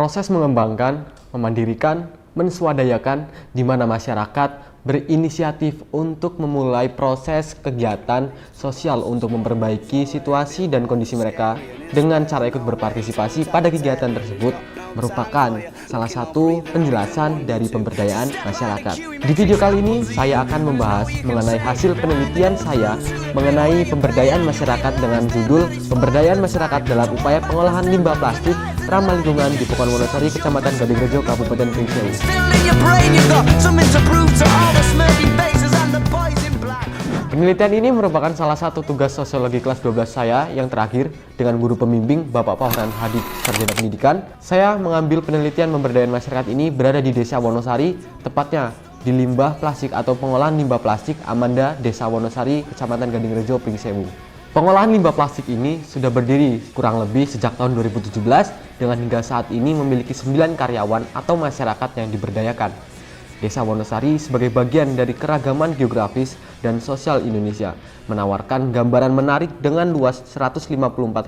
Proses mengembangkan, memandirikan, menswadaya,kan di mana masyarakat berinisiatif untuk memulai proses kegiatan sosial untuk memperbaiki situasi dan kondisi mereka dengan cara ikut berpartisipasi pada kegiatan tersebut merupakan salah satu penjelasan dari pemberdayaan masyarakat. Di video kali ini saya akan membahas mengenai hasil penelitian saya mengenai pemberdayaan masyarakat dengan judul Pemberdayaan Masyarakat dalam Upaya Pengolahan Limbah Plastik Ramah Lingkungan di Pekon Wonosari, Kecamatan Gadingrejo, Kabupaten Pringsewu. Penelitian ini merupakan salah satu tugas sosiologi kelas 12 saya yang terakhir dengan guru pembimbing Bapak Fahran Hadid, Sarjana Pendidikan. Saya mengambil penelitian pemberdayaan masyarakat ini berada di Desa Wonosari, tepatnya di limbah plastik atau pengolahan limbah plastik Amanda, Desa Wonosari, Kecamatan Gadingrejo, Pringsewu. Pengolahan limbah plastik ini sudah berdiri kurang lebih sejak tahun 2017 dengan hingga saat ini memiliki 9 karyawan atau masyarakat yang diberdayakan. Desa Wonosari sebagai bagian dari keragaman geografis dan sosial Indonesia menawarkan gambaran menarik dengan luas 154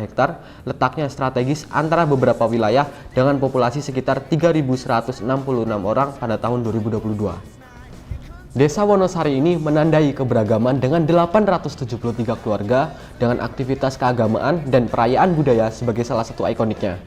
hektar, letaknya strategis antara beberapa wilayah dengan populasi sekitar 3.166 orang pada tahun 2022. Desa Wonosari ini menandai keberagaman dengan 873 keluarga dengan aktivitas keagamaan dan perayaan budaya sebagai salah satu ikoniknya.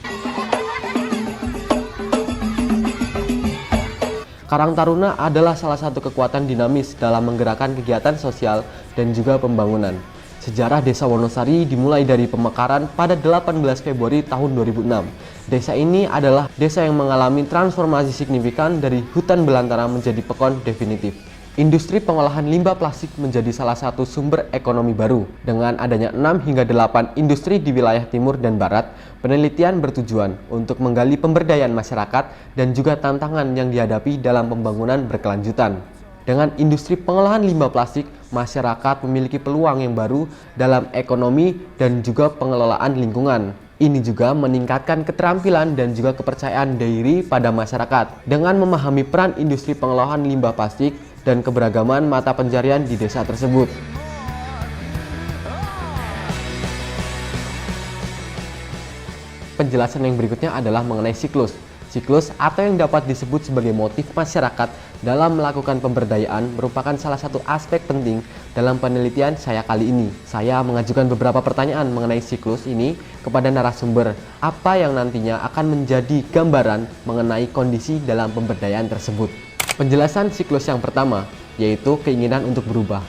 Karang Taruna adalah salah satu kekuatan dinamis dalam menggerakkan kegiatan sosial dan juga pembangunan. Sejarah Desa Wonosari dimulai dari pemekaran pada 18 Februari tahun 2006. Desa ini adalah desa yang mengalami transformasi signifikan dari hutan belantara menjadi pekon definitif. Industri pengolahan limbah plastik menjadi salah satu sumber ekonomi baru. Dengan adanya 6 hingga 8 industri di wilayah timur dan barat, penelitian bertujuan untuk menggali pemberdayaan masyarakat dan juga tantangan yang dihadapi dalam pembangunan berkelanjutan. Dengan industri pengolahan limbah plastik, masyarakat memiliki peluang yang baru dalam ekonomi dan juga pengelolaan lingkungan. Ini juga meningkatkan keterampilan dan juga kepercayaan diri pada masyarakat dengan memahami peran industri pengolahan limbah plastik dan keberagaman mata pencarian di desa tersebut. Penjelasan yang berikutnya adalah mengenai siklus. Siklus atau yang dapat disebut sebagai motif masyarakat dalam melakukan pemberdayaan merupakan salah satu aspek penting dalam penelitian saya kali ini. Saya mengajukan beberapa pertanyaan mengenai siklus ini kepada narasumber, apa yang nantinya akan menjadi gambaran mengenai kondisi dalam pemberdayaan tersebut. Penjelasan siklus yang pertama, yaitu keinginan untuk berubah.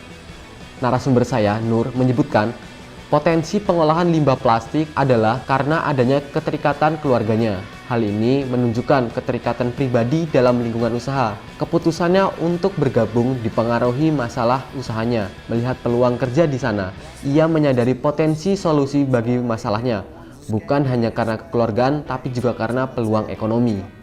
Narasumber saya, Nur, menyebutkan potensi pengolahan limbah plastik adalah karena adanya keterikatan keluarganya. Hal ini menunjukkan keterikatan pribadi dalam lingkungan usaha. Keputusannya untuk bergabung dipengaruhi masalah usahanya. Melihat peluang kerja di sana, ia menyadari potensi solusi bagi masalahnya, bukan hanya karena kekeluargaan, tapi juga karena peluang ekonomi.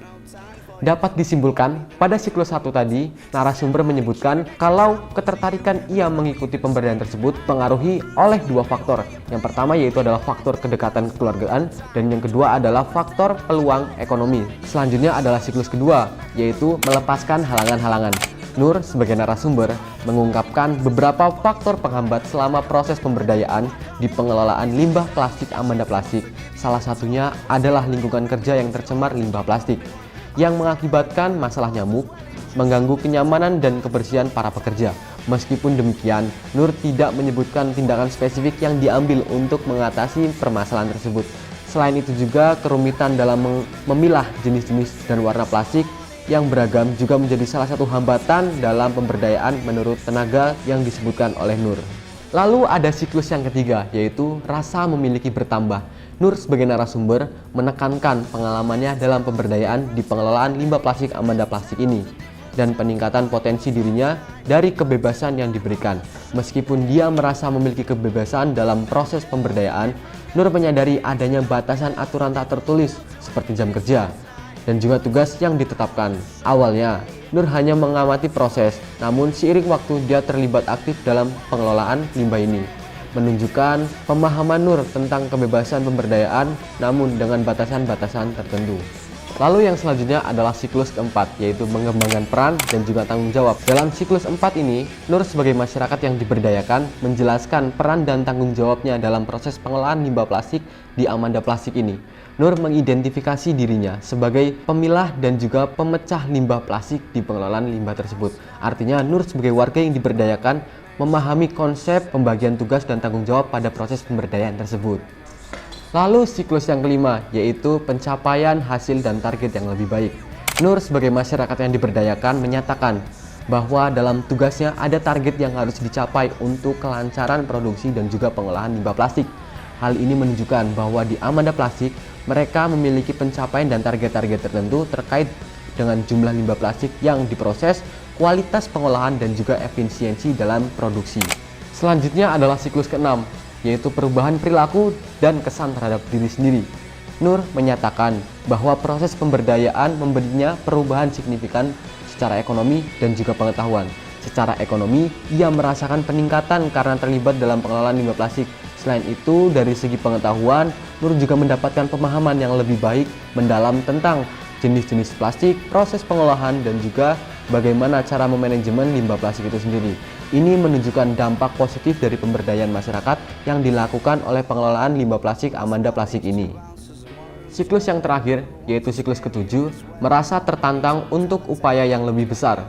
Dapat disimpulkan, pada siklus 1 tadi, narasumber menyebutkan kalau ketertarikan ia mengikuti pemberdayaan tersebut dipengaruhi oleh 2 faktor. Yang pertama yaitu adalah faktor kedekatan kekeluargaan, dan yang kedua adalah faktor peluang ekonomi. Selanjutnya adalah siklus kedua, yaitu melepaskan halangan-halangan. Nur sebagai narasumber mengungkapkan beberapa faktor penghambat selama proses pemberdayaan di pengelolaan limbah plastik Amanda Plastik. Salah satunya adalah lingkungan kerja yang tercemar limbah plastik, yang mengakibatkan masalah nyamuk, mengganggu kenyamanan dan kebersihan para pekerja. Meskipun demikian, Nur tidak menyebutkan tindakan spesifik yang diambil untuk mengatasi permasalahan tersebut. Selain itu juga kerumitan dalam memilah jenis-jenis dan warna plastik yang beragam juga menjadi salah satu hambatan dalam pemberdayaan menurut tenaga yang disebutkan oleh Nur. Lalu ada siklus yang ketiga, yaitu rasa memiliki bertambah. Nur sebagai narasumber menekankan pengalamannya dalam pemberdayaan di pengelolaan limbah plastik Amanda Plastik ini dan peningkatan potensi dirinya dari kebebasan yang diberikan. Meskipun dia merasa memiliki kebebasan dalam proses pemberdayaan, Nur menyadari adanya batasan aturan tak tertulis seperti jam kerja dan juga tugas yang ditetapkan. Awalnya, Nur hanya mengamati proses, namun seiring waktu dia terlibat aktif dalam pengelolaan limbah ini, menunjukkan pemahaman Nur tentang kebebasan pemberdayaan namun dengan batasan-batasan tertentu. Lalu yang selanjutnya adalah siklus keempat, yaitu mengembangkan peran dan juga tanggung jawab. Dalam siklus 4 ini, Nur sebagai masyarakat yang diberdayakan menjelaskan peran dan tanggung jawabnya dalam proses pengolahan limbah plastik di Amanda Plastik ini. Nur mengidentifikasi dirinya sebagai pemilah dan juga pemecah limbah plastik di pengelolaan limbah tersebut. Artinya Nur sebagai warga yang diberdayakan memahami konsep pembagian tugas dan tanggung jawab pada proses pemberdayaan tersebut. Lalu siklus yang kelima, yaitu pencapaian hasil dan target yang lebih baik. Nur sebagai masyarakat yang diberdayakan menyatakan bahwa dalam tugasnya ada target yang harus dicapai untuk kelancaran produksi dan juga pengolahan limbah plastik. Hal ini menunjukkan bahwa di Amanda Plastik, mereka memiliki pencapaian dan target-target tertentu terkait dengan jumlah limbah plastik yang diproses, kualitas pengolahan, dan juga efisiensi dalam produksi. Selanjutnya adalah siklus keenam, yaitu perubahan perilaku dan kesan terhadap diri sendiri. Nur menyatakan bahwa proses pemberdayaan memberinya perubahan signifikan secara ekonomi dan juga pengetahuan. Secara ekonomi, ia merasakan peningkatan karena terlibat dalam pengelolaan limbah plastik. Selain itu, dari segi pengetahuan, Nur juga mendapatkan pemahaman yang lebih baik mendalam tentang jenis-jenis plastik, proses pengolahan, dan juga bagaimana cara memanajemen limbah plastik itu sendiri. Ini menunjukkan dampak positif dari pemberdayaan masyarakat yang dilakukan oleh pengelolaan limbah plastik Amanda Plastik ini. Siklus yang terakhir, yaitu siklus ketujuh, merasa tertantang untuk upaya yang lebih besar.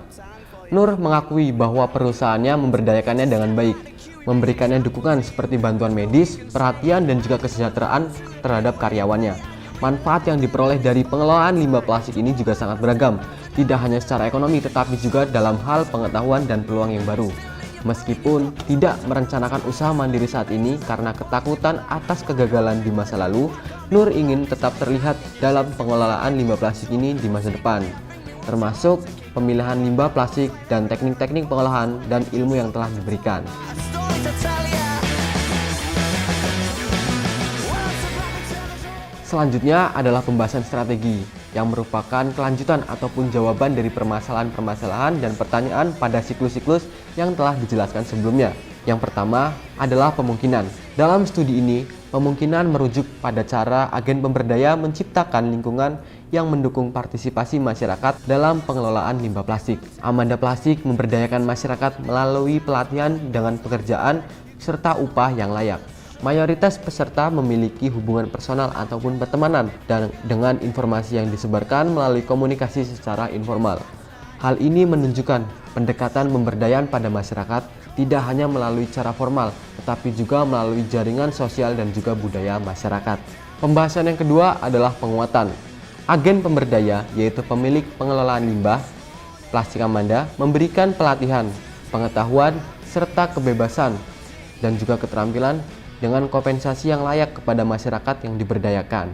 Nur mengakui bahwa perusahaannya memberdayakannya dengan baik, memberikannya dukungan seperti bantuan medis, perhatian, dan juga kesejahteraan terhadap karyawannya. Manfaat yang diperoleh dari pengelolaan limbah plastik ini juga sangat beragam, tidak hanya secara ekonomi tetapi juga dalam hal pengetahuan dan peluang yang baru. Meskipun tidak merencanakan usaha mandiri saat ini karena ketakutan atas kegagalan di masa lalu, Nur ingin tetap terlihat dalam pengelolaan limbah plastik ini di masa depan, termasuk pemilihan limbah plastik dan teknik-teknik pengolahan dan ilmu yang telah diberikan. Selanjutnya adalah pembahasan strategi yang merupakan kelanjutan ataupun jawaban dari permasalahan-permasalahan dan pertanyaan pada siklus-siklus yang telah dijelaskan sebelumnya. Yang pertama adalah pemungkinan. Dalam studi ini, pemungkinan merujuk pada cara agen pemberdaya menciptakan lingkungan yang mendukung partisipasi masyarakat dalam pengelolaan limbah plastik. Amanda Plastik memberdayakan masyarakat melalui pelatihan dengan pekerjaan serta upah yang layak. Mayoritas peserta memiliki hubungan personal ataupun pertemanan dan dengan informasi yang disebarkan melalui komunikasi secara informal. Hal ini menunjukkan pendekatan pemberdayaan pada masyarakat tidak hanya melalui cara formal, tetapi juga melalui jaringan sosial dan juga budaya masyarakat. Pembahasan yang kedua adalah penguatan. Agen pemberdaya, yaitu pemilik pengelolaan limbah plastik Amanda, memberikan pelatihan, pengetahuan, serta kebebasan dan juga keterampilan dengan kompensasi yang layak kepada masyarakat yang diberdayakan.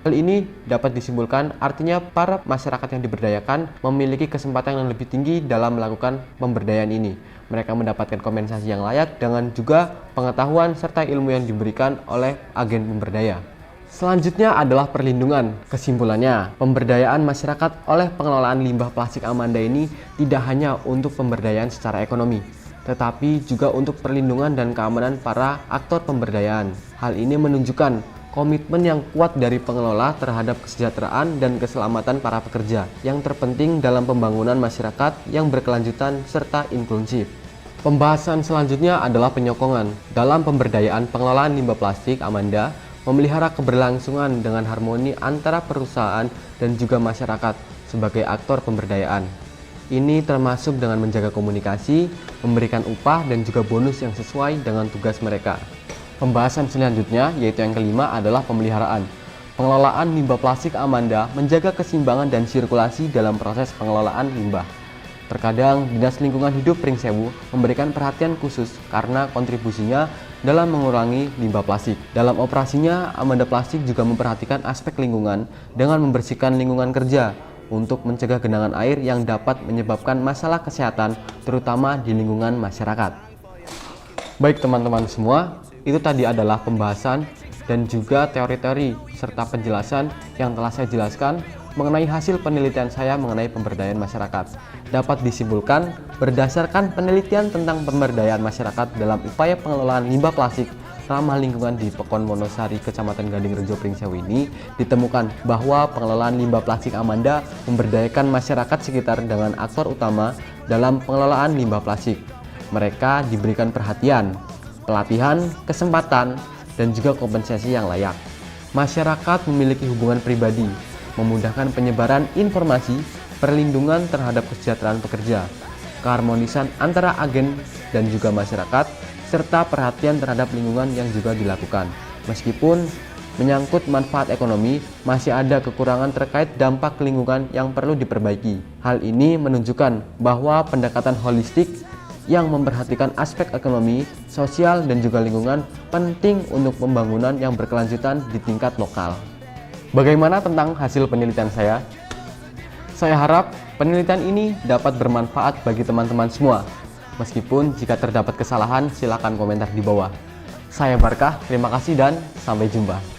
Hal ini dapat disimpulkan artinya para masyarakat yang diberdayakan memiliki kesempatan yang lebih tinggi dalam melakukan pemberdayaan ini. Mereka mendapatkan kompensasi yang layak dengan juga pengetahuan serta ilmu yang diberikan oleh agen pemberdaya. Selanjutnya adalah perlindungan. Kesimpulannya, pemberdayaan masyarakat oleh pengelolaan limbah plastik Amanda ini tidak hanya untuk pemberdayaan secara ekonomi, tetapi juga untuk perlindungan dan keamanan para aktor pemberdayaan. Hal ini menunjukkan komitmen yang kuat dari pengelola terhadap kesejahteraan dan keselamatan para pekerja yang terpenting dalam pembangunan masyarakat yang berkelanjutan serta inklusif. Pembahasan selanjutnya adalah penyokongan. Dalam pemberdayaan pengelolaan limbah plastik, Amanda memelihara keberlangsungan dengan harmoni antara perusahaan dan juga masyarakat sebagai aktor pemberdayaan. Ini termasuk dengan menjaga komunikasi, memberikan upah, dan juga bonus yang sesuai dengan tugas mereka. Pembahasan selanjutnya, yaitu yang kelima, adalah pemeliharaan. Pengelolaan limbah plastik Amanda menjaga keseimbangan dan sirkulasi dalam proses pengelolaan limbah. Terkadang, Dinas Lingkungan Hidup Pringsewu memberikan perhatian khusus karena kontribusinya dalam mengurangi limbah plastik. Dalam operasinya, Amanda Plastik juga memperhatikan aspek lingkungan dengan membersihkan lingkungan kerja, untuk mencegah genangan air yang dapat menyebabkan masalah kesehatan, terutama di lingkungan masyarakat. Baik teman-teman semua, itu tadi adalah pembahasan dan juga teori-teori serta penjelasan yang telah saya jelaskan mengenai hasil penelitian saya mengenai pemberdayaan masyarakat. Dapat disimpulkan, berdasarkan penelitian tentang pemberdayaan masyarakat dalam upaya pengelolaan limbah plastik ramah lingkungan di Pekon Wonosari, Kecamatan Gadingrejo, Pringsewu ini ditemukan bahwa pengelolaan limbah plastik Amanda memberdayakan masyarakat sekitar dengan aktor utama dalam pengelolaan limbah plastik. Mereka diberikan perhatian, pelatihan, kesempatan, dan juga kompensasi yang layak. Masyarakat memiliki hubungan pribadi, memudahkan penyebaran informasi, perlindungan terhadap kesejahteraan pekerja, keharmonisan antara agen dan juga masyarakat, serta perhatian terhadap lingkungan yang juga dilakukan. Meskipun menyangkut manfaat ekonomi, masih ada kekurangan terkait dampak lingkungan yang perlu diperbaiki. Hal ini menunjukkan bahwa pendekatan holistik yang memperhatikan aspek ekonomi, sosial, dan juga lingkungan penting untuk pembangunan yang berkelanjutan di tingkat lokal. Bagaimana tentang hasil penelitian saya? Saya harap penelitian ini dapat bermanfaat bagi teman-teman semua. Meskipun jika terdapat kesalahan, silakan komentar di bawah. Saya Barkah, terima kasih dan sampai jumpa.